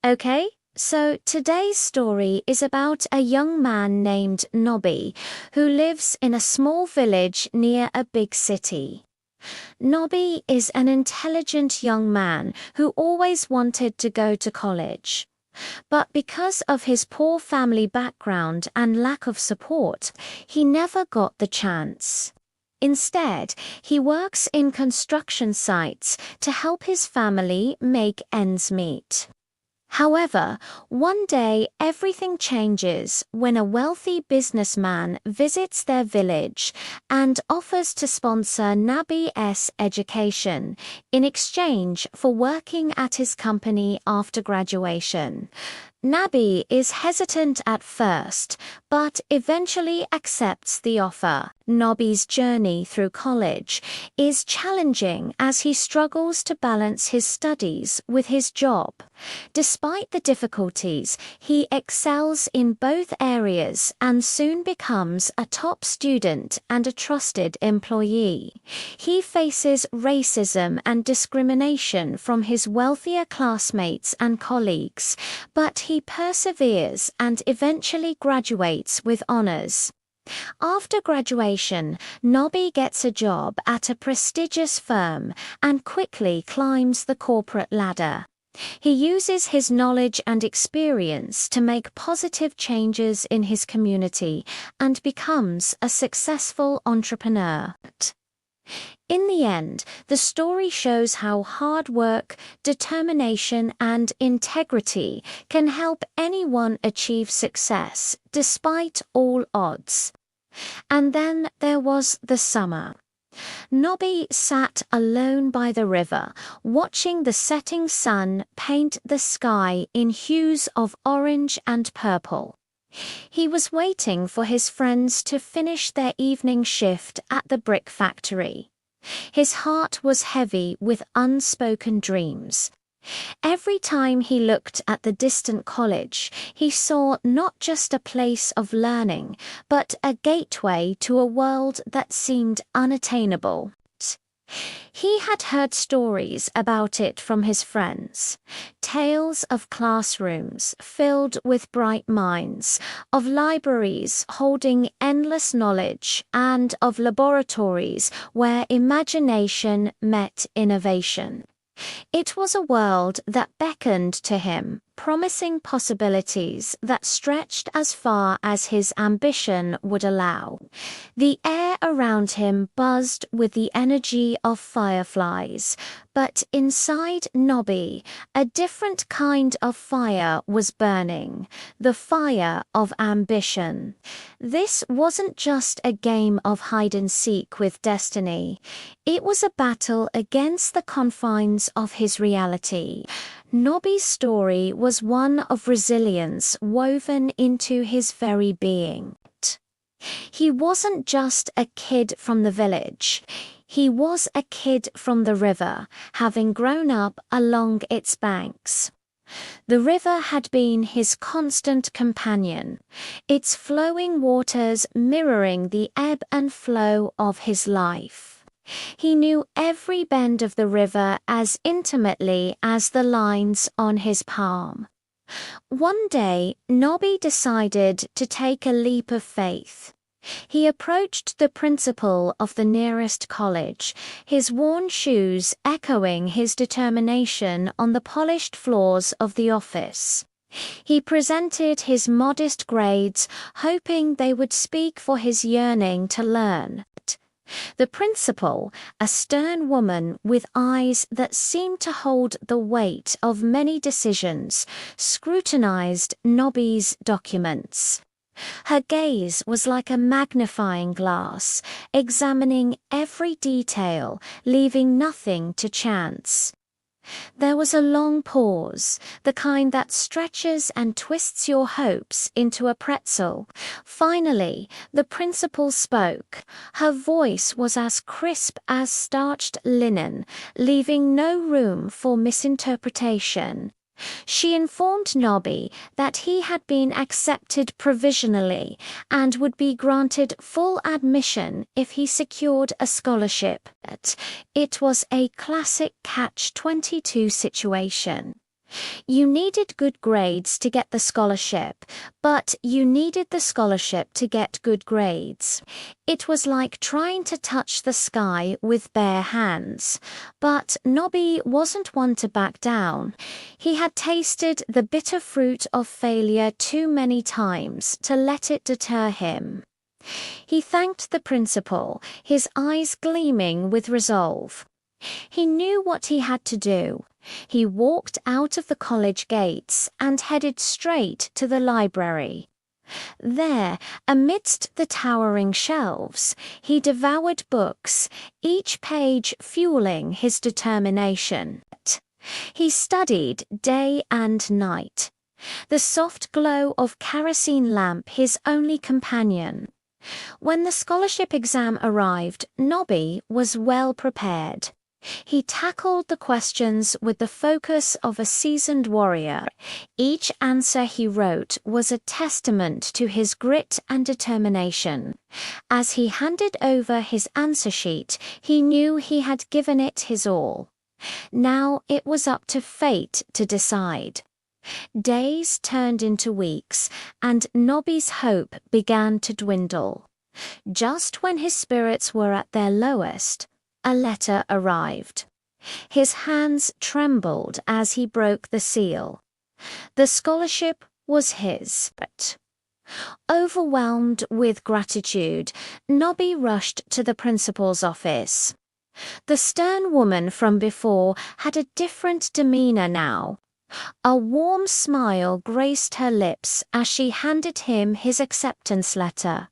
Okay, so today's story is about a young man named Nabi who lives in a small village near a big city. Nabi is an intelligent young man who always wanted to go to college. But because of his poor family background and lack of support, he never got the chance. Instead, he works in construction sites to help his family make ends meet. However, one day everything changes when a wealthy businessman visits their village and offers to sponsor Nabi's education in exchange for working at his company after graduation. Nabi is hesitant at first, but eventually accepts the offer. Nabi's journey through college is challenging as he struggles to balance his studies with his job. Despite the difficulties, he excels in both areas and soon becomes a top student and a trusted employee. He faces racism and discrimination from his wealthier classmates and colleagues, but he perseveres and eventually graduates with honors. After graduation, Nabi gets a job at a prestigious firm and quickly climbs the corporate ladder. He uses his knowledge and experience to make positive changes in his community and becomes a successful entrepreneur. In the end, the story shows how hard work, determination, and integrity can help anyone achieve success despite all odds. And then there was the summer. Nabi sat alone by the river, watching the setting sun paint the sky in hues of orange and purple. He was waiting for his friends to finish their evening shift at the brick factory. His heart was heavy with unspoken dreams. Every time he looked at the distant college, he saw not just a place of learning, but a gateway to a world that seemed unattainable. He had heard stories about it from his friends, tales of classrooms filled with bright minds, of libraries holding endless knowledge, and of laboratories where imagination met innovation. It was a world that beckoned to him, promising possibilities that stretched as far as his ambition would allow. The air around him buzzed with the energy of fireflies, but inside Nabi, a different kind of fire was burning, the fire of ambition. This wasn't just a game of hide-and-seek with destiny. It was a battle against the confines of his reality. Nabi's story was one of resilience woven into his very being. He wasn't just a kid from the village. He was a kid from the river, having grown up along its banks. The river had been his constant companion, its flowing waters mirroring the ebb and flow of his life. He knew every bend of the river as intimately as the lines on his palm. One day, Nabi decided to take a leap of faith. He approached the principal of the nearest college, his worn shoes echoing his determination on the polished floors of the office. He presented his modest grades, hoping they would speak for his yearning to learn. The principal, a stern woman with eyes that seemed to hold the weight of many decisions, scrutinized Nabi's documents. Her gaze was like a magnifying glass, examining every detail, leaving nothing to chance. There was a long pause, the kind that stretches and twists your hopes into a pretzel. Finally, the principal spoke. Her voice was as crisp as starched linen, leaving no room for misinterpretation. She informed Nabi that he had been accepted provisionally and would be granted full admission if he secured a scholarship. It was a classic catch-22 situation. You needed good grades to get the scholarship, but you needed the scholarship to get good grades. It was like trying to touch the sky with bare hands. But Nobby wasn't one to back down. He had tasted the bitter fruit of failure too many times to let it deter him. He thanked the principal, his eyes gleaming with resolve. He knew what he had to do. He walked out of the college gates and headed straight to the library. There, amidst the towering shelves, he devoured books, each page fueling his determination. He studied day and night, the soft glow of kerosene lamp his only companion. When the scholarship exam arrived, Nobby was well prepared. He tackled the questions with the focus of a seasoned warrior. Each answer he wrote was a testament to his grit and determination. As he handed over his answer sheet, he knew he had given it his all. Now it was up to fate to decide. Days turned into weeks, and Nobby's hope began to dwindle. Just when his spirits were at their lowest, a letter arrived. His hands trembled as he broke the seal. The scholarship was his. But overwhelmed with gratitude, Nobby rushed to the principal's office. The stern woman from before had a different demeanor now. A warm smile graced her lips as she handed him his acceptance letter.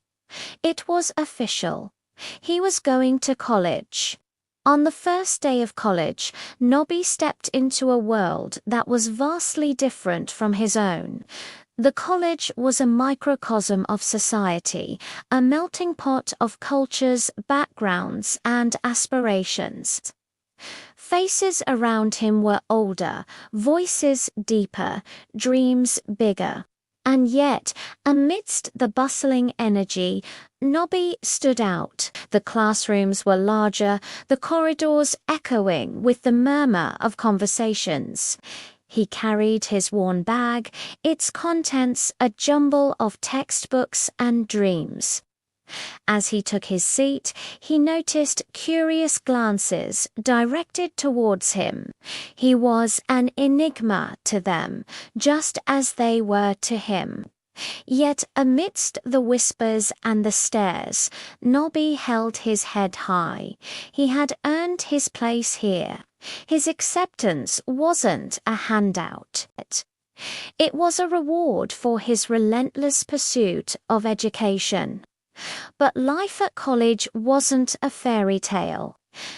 It was official. He was going to college. On the first day of college, Nobby stepped into a world that was vastly different from his own. The college was a microcosm of society, a melting pot of cultures, backgrounds, and aspirations. Faces around him were older, voices deeper, dreams bigger. And yet, amidst the bustling energy, Nobby stood out. The classrooms were larger, the corridors echoing with the murmur of conversations. He carried his worn bag, its contents a jumble of textbooks and dreams. As he took his seat, he noticed curious glances directed towards him. He was an enigma to them, just as they were to him. Yet amidst the whispers and the stares, Nobby held his head high. He had earned his place here. His acceptance wasn't a handout. It was a reward for his relentless pursuit of education. But life at college wasn't a fairy tale.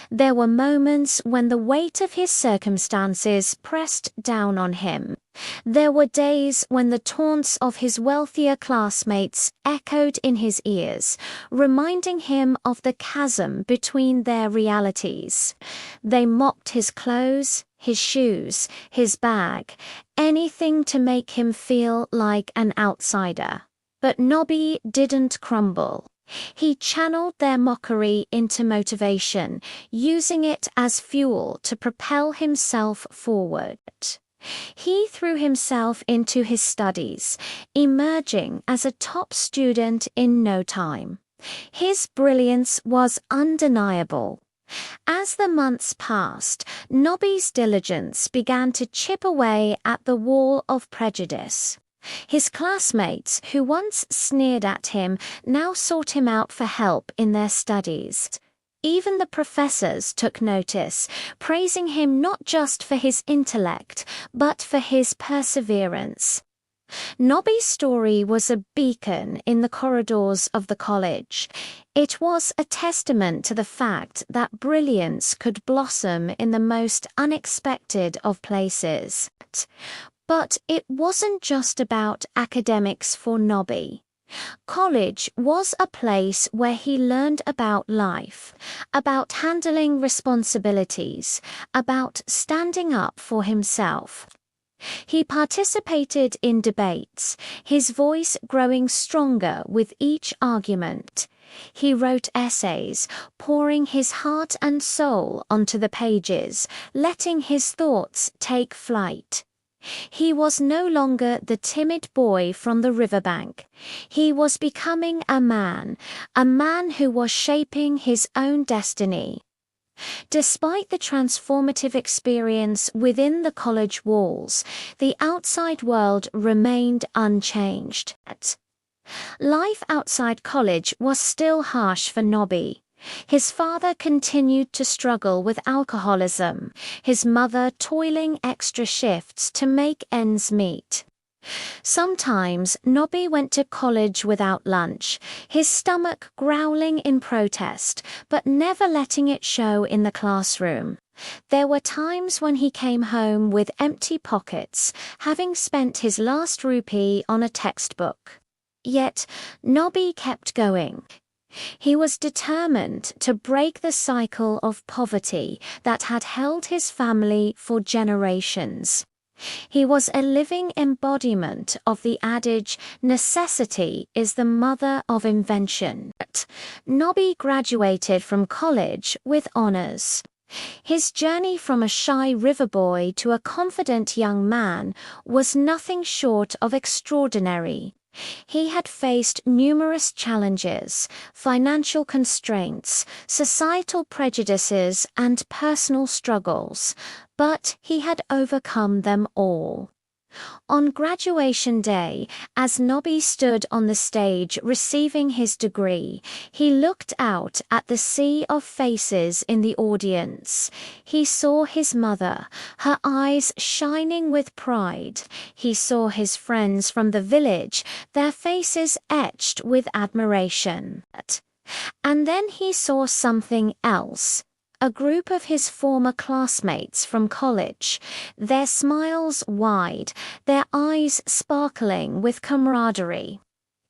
There were moments when the weight of his circumstances pressed down on him. There were days when the taunts of his wealthier classmates echoed in his ears, reminding him of the chasm between their realities. They mocked his clothes, his shoes, his bag, anything to make him feel like an outsider. But Nobby didn't crumble. He channeled their mockery into motivation, using it as fuel to propel himself forward. He threw himself into his studies, emerging as a top student in no time. His brilliance was undeniable. As the months passed, Nobby's diligence began to chip away at the wall of prejudice. His classmates, who once sneered at him, now sought him out for help in their studies. Even the professors took notice, praising him not just for his intellect, but for his perseverance. Nobby's story was a beacon in the corridors of the college. It was a testament to the fact that brilliance could blossom in the most unexpected of places. But it wasn't just about academics for Nobby. College was a place where he learned about life, about handling responsibilities, about standing up for himself. He participated in debates, his voice growing stronger with each argument. He wrote essays, pouring his heart and soul onto the pages, letting his thoughts take flight. He was no longer the timid boy from the riverbank. He was becoming a man who was shaping his own destiny. Despite the transformative experience within the college walls, the outside world remained unchanged. Life outside college was still harsh for Nabi. His father continued to struggle with alcoholism, his mother toiling extra shifts to make ends meet. Sometimes Nabi went to college without lunch, his stomach growling in protest, but never letting it show in the classroom. There were times when he came home with empty pockets, having spent his last rupee on a textbook. Yet, Nabi kept going. He was determined to break the cycle of poverty that had held his family for generations. He was a living embodiment of the adage, necessity is the mother of invention. Nabi graduated from college with honors. His journey from a shy river boy to a confident young man was nothing short of extraordinary. He had faced numerous challenges, financial constraints, societal prejudices, and personal struggles, but he had overcome them all. On graduation day, as Nabi stood on the stage receiving his degree, he looked out at the sea of faces in the audience. He saw his mother, her eyes shining with pride. He saw his friends from the village, their faces etched with admiration. And then he saw something else. A group of his former classmates from college, their smiles wide, their eyes sparkling with camaraderie.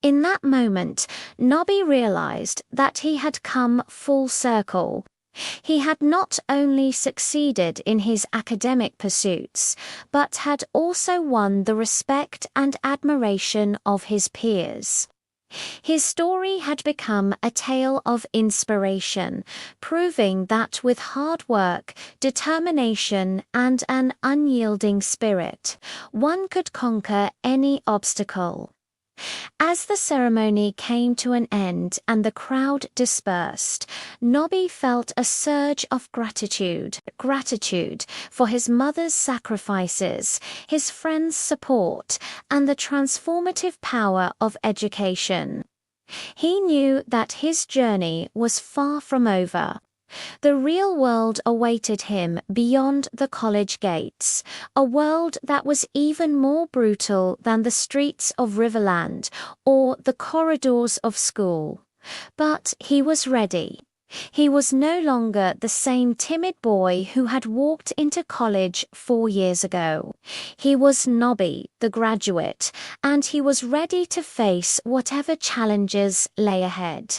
In that moment, Nabi realized that he had come full circle. He had not only succeeded in his academic pursuits, but had also won the respect and admiration of his peers. His story had become a tale of inspiration, proving that with hard work, determination, and an unyielding spirit, one could conquer any obstacle. As the ceremony came to an end and the crowd dispersed, Nabi felt a surge of gratitude for his mother's sacrifices, his friends' support, and the transformative power of education. He knew that his journey was far from over. The real world awaited him beyond the college gates, a world that was even more brutal than the streets of Riverland or the corridors of school. But he was ready. He was no longer the same timid boy who had walked into college 4 years ago. He was Nabi, the graduate, and he was ready to face whatever challenges lay ahead.